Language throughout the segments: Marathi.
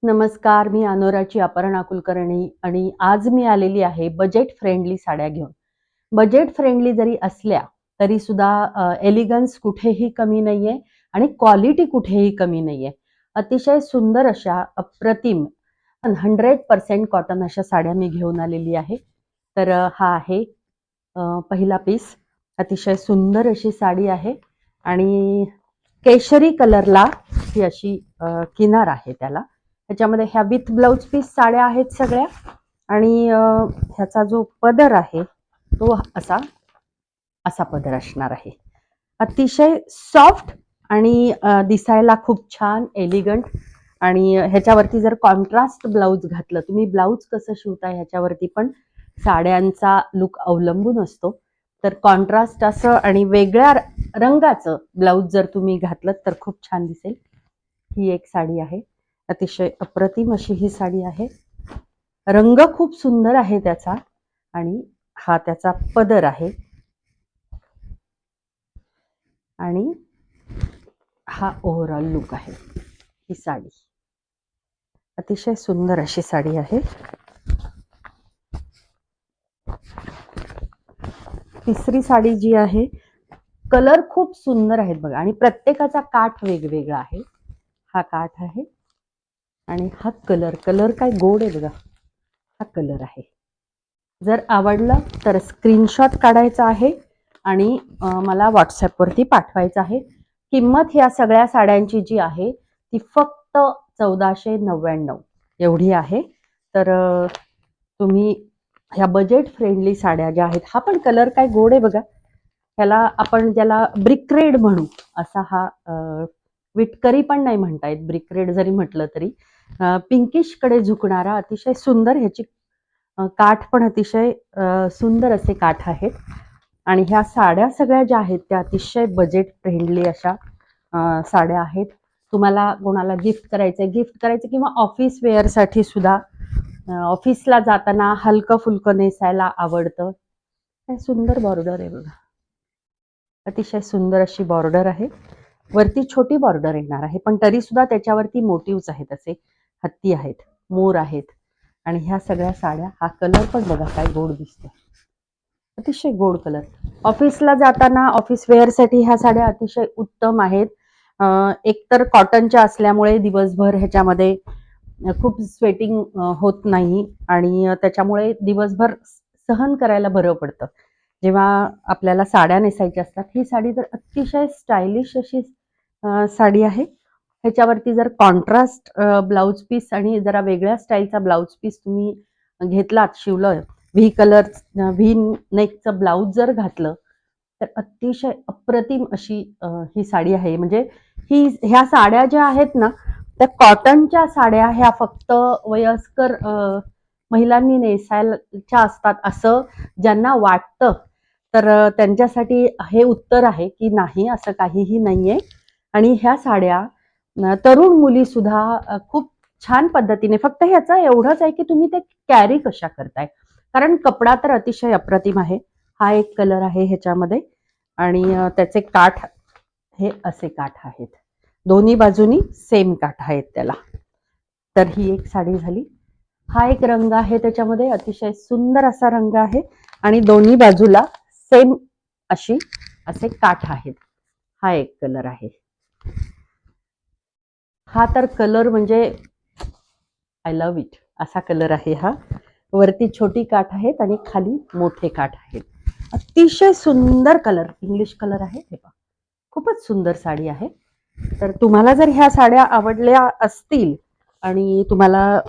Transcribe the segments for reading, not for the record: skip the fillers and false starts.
नमस्कार, मी अनोराची अपर्णा कुलकर्णी आणि आज मी आलेली आहे बजेट फ्रेंडली साड्या घेऊन. बजेट फ्रेंडली जरी असल्या तरी सुद्धा एलिगन्स कुठेही कमी नाहीये आणि क्वालिटी कुठेही कमी नाहीये. अतिशय सुंदर अशा अप्रतिम 100% कॉटन अशा साड्या मी घेऊन आलेली आहे. तर हा आहे पहिला पीस. अतिशय सुंदर अशी साडी आहे आणि केशरी कलरला ही अशी किनार आहे त्याला. ह्याच्यामध्ये ह्या विथ ब्लाउज पीस साड्या आहेत सगळ्या आणि ह्याचा जो पदर आहे तो असा असा पदर असणार आहे. अतिशय सॉफ्ट आणि दिसायला खूप छान एलिगंट आणि ह्याच्यावरती जर कॉन्ट्रास्ट ब्लाउज घातलं, तुम्ही ब्लाउज कसं शिवताय ह्याच्यावरती पण साड्यांचा लुक अवलंबून असतो. तर कॉन्ट्रास्ट असं आणि वेगळ्या रंगाचं ब्लाउज जर तुम्ही घातलं तर खूप छान दिसेल. ही एक साडी आहे. अतिशय अप्रतिम अशी ही साडी आहे. रंग खूप सुंदर आहे त्याचा आणि हा त्याचा पदर आहे आणि हा ओव्हरऑल लुक आहे. ही साडी अतिशय सुंदर अशी साडी आहे. तिसरी साडी जी आहे, कलर खूप सुंदर आहेत बघा आणि प्रत्येकाचा काठ वेगवेगळा आहे. हा काठ आहे आणि हा कलर काय गोड आहे बघा. हा कलर आहे. जर आवडलं तर स्क्रीनशॉट काढायचा आहे आणि मला व्हॉट्सॲपवरती पाठवायचं आहे. किंमत ह्या सगळ्या साड्यांची जी आहे ती फक्त 1499 एवढी आहे. तर तुम्ही ह्या बजेट फ्रेंडली साड्या ज्या आहेत, हा पण कलर काय गोड आहे बघा. ह्याला आपण ज्याला ब्रिक रेड म्हणू असा हा विटकरी पण नाही म्हणता येत, ब्रिक रेड जरी म्हटलं तरी पिंकिश कडे झुकणारा अतिशय सुंदर ह्याची काठ पण अतिशय सुंदर असे काठ आहेत आणि ह्या साड्या सगळ्या ज्या आहेत त्या अतिशय बजेट फ्रेंडली अशा साड्या आहेत. तुम्हाला कोणाला गिफ्ट करायचं किंवा ऑफिस वेअरसाठी सुद्धा ऑफिसला जाताना हलकं फुलकं नेसायला आवडतं. काय सुंदर बॉर्डर आहे बघा. अतिशय सुंदर अशी बॉर्डर आहे. वरती छोटी बॉर्डर येणार आहे पण तरी सुद्धा त्याच्यावरती मोटिव्स आहेत, असे हत्ती आहेत, मोर आहेत आणि ह्या सगळ्या साड्या. हा कलर पण बघा काय गोड दिसतो. अतिशय गोड कलर. ऑफिसला जाताना ऑफिस वेअरसाठी ह्या साड्या अतिशय उत्तम आहेत. एकतर कॉटनच्या असल्यामुळे दिवसभर ह्याच्यामध्ये खूप स्वेटिंग होत नाही आणि त्याच्यामुळे दिवसभर सहन करायला बरं पडतं. जेव्हा आपल्याला साड्या नेसायच्या असतात, ही साडी तर अतिशय स्टायलिश अशी साडी आहे. ह्याच्यावरती जर कॉन्ट्रास्ट ब्लाउज पीस आणि जरा वेगळ्या स्टाईलचा ब्लाउज पीस तुम्ही घेतलात, शिवलं, व्ही नेकचं ब्लाउज जर घातलं तर अतिशय अप्रतिम अशी ही साडी आहे. म्हणजे ह्या साड्या ज्या आहेत ना त्या कॉटनच्या साड्या ह्या फक्त वयस्कर महिलांनी नेसायच्या असतात असं ज्यांना वाटतं, तर त्यांच्यासाठी हे उत्तर आहे की नाही, असं काहीही नाहीये. आणि ह्या साड्या तरुण मुली सुद्धा खूप छान पद्धतीने, फक्त ह्याचं एवढंच आहे की तुम्ही ते कॅरी कशा करताय, कारण कपडा तर अतिशय अप्रतिम आहे. हा एक कलर आहे ह्याच्यामध्ये आणि त्याचे काठ हे असे काठ आहेत. दोन्ही बाजूनी सेम काठ आहेत त्याला. तर ही एक साडी झाली. हा एक रंग आहे त्याच्यामध्ये, अतिशय सुंदर असा रंग आहे आणि दोन्ही बाजूला सेम असे काठ आहेत. हा एक कलर आहे. हा तर कलर म्हणजे आय लव्ह इट असा कलर आहे हा. वरती छोटी काठ आहेत आणि खाली मोठे काठ आहेत. अतिशय सुंदर कलर, इंग्लिश कलर आहे. हे पहा, खूपच सुंदर साडी आहे. तर तुम्हाला जर ह्या साड्या आवडल्या असतील आणि तुम्हाला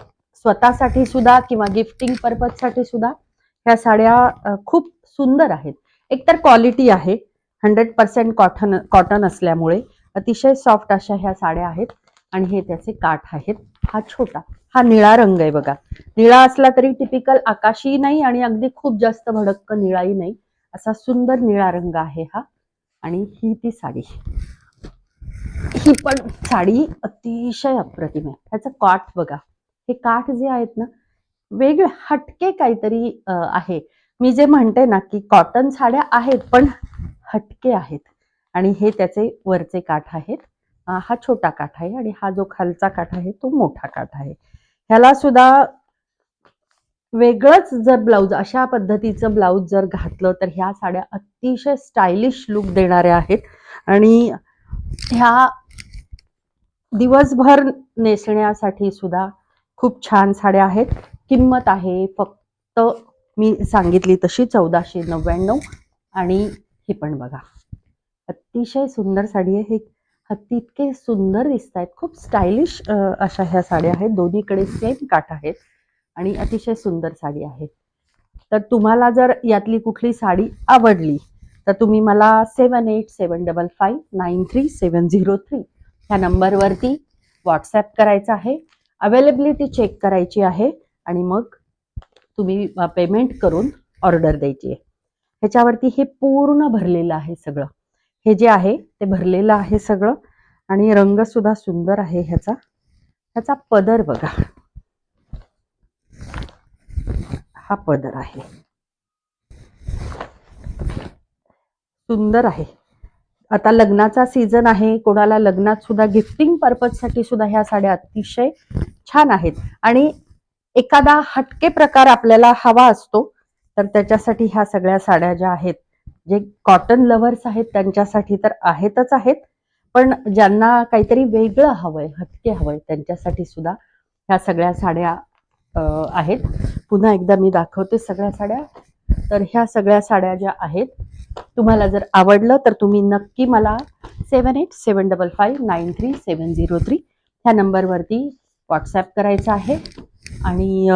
स्वतःसाठी सुद्धा किंवा गिफ्टिंग पर्पजसाठी सुद्धा ह्या साड्या खूप सुंदर आहेत. एकतर क्वालिटी आहे, 100% कॉटन असल्यामुळे अतिशय सॉफ्ट अशा ह्या साड्या आहेत आणि हे त्याचे काठ आहेत. हा छोटा, हा निळा रंग आहे बघा. निळा असला तरी टिपिकल आकाशी नाही आणि अगदी खूप जास्त भडक निळाही नाही, असा सुंदर निळा रंग आहे हा. आणि ही ती साडी, ही पण साडी अतिशय अप्रतिम आहे. ह्याचं काठ बघा. हे काठ जे आहेत ना वेगळे हटके काहीतरी आहे. मी जे म्हणते ना की कॉटन साड्या आहेत पण हटके आहेत आणि हे त्याचे वरचे काठ आहेत. हा छोटा काठ आहे आणि हा जो खालचा काठ आहे तो मोठा काठ आहे. ह्याला सुद्धा वेगळंच जर ब्लाऊज अशा पद्धतीचं ब्लाऊज जर घातलं तर ह्या साड्या अतिशय स्टायलिश लुक देणाऱ्या आहेत आणि ह्या दिवसभर नेसण्यासाठी सुद्धा खूप छान साड्या आहेत. किंमत आहे फक्त मी सांगितली तशी 1499 आणि हे पण बघा अतिशय सुंदर साडी आहे. हे हत्ती इतके सुंदर दिसत आहेत, खूप स्टायलिश अशा ह्या साड्या आहेत. दोन्हीकडे सेम काठ आहेत आणि अतिशय सुंदर साडी आहे. तर तुम्हाला जर यातली कुठली साडी आवडली तर तुम्ही मला 7875593703 ह्या नंबरवरती व्हॉट्सॲप करायचा आहे. अवेलेबिलिटी चेक करायची आहे आणि मग तुम्ही पेमेंट करून ऑर्डर द्यायची आहे. ह्याच्यावरती हे पूर्ण भरलेलं आहे सगळं. हे जे आहे ते भरलेलं आहे सगळं आणि रंग सुद्धा सुंदर आहे ह्याचा. ह्याचा पदर बघा, हा पदर आहे सुंदर आहे. आता लग्नाचा सीझन आहे, कोणाला लग्नात सुद्धा गिफ्टिंग पर्पजसाठी सुद्धा ह्या साड्या अतिशय छान आहेत. आणि एखादा हटके प्रकार आपल्याला हवा असतो तर त्याच्यासाठी ह्या सगळ्या साड्या ज्या आहेत, जे कॉटन लव्हर्स आहेत त्यांच्यासाठी तर आहेतच आहेत, पण ज्यांना काहीतरी वेगळं हवंय, हटके हवंय, त्यांच्यासाठी सुद्धा ह्या सगळ्या साड्या आहेत. पुन्हा एकदा मी दाखवते सगळ्या साड्या. तर ह्या सगळ्या साड्या ज्या आहेत, तुम्हाला जर आवडलं तर तुम्ही नक्की मला 7875593703 ह्या नंबरवरती व्हॉट्सॲप करायचा आहे आणि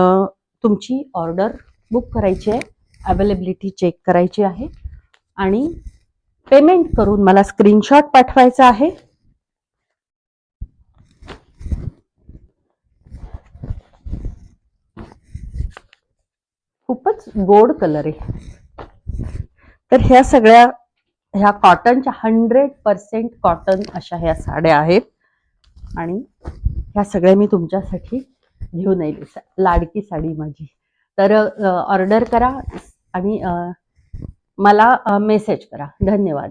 तुमची ऑर्डर बुक करायची आहे. अवेलेबिलिटी चेक करायची आहे आणि पेमेंट करून मला स्क्रीनशॉट पाठवायचा आहे. खूपच गोड कलर आहे. तर ह्या सगळ्या ह्या कॉटनच्या 100% कॉटन अशा ह्या साड्या आहेत आणि ह्या सगळ्या मी तुमच्यासाठी घेऊन येईल. लाडकी साडी माझी. तर ऑर्डर करा आणि मला मेसेज करा. धन्यवाद.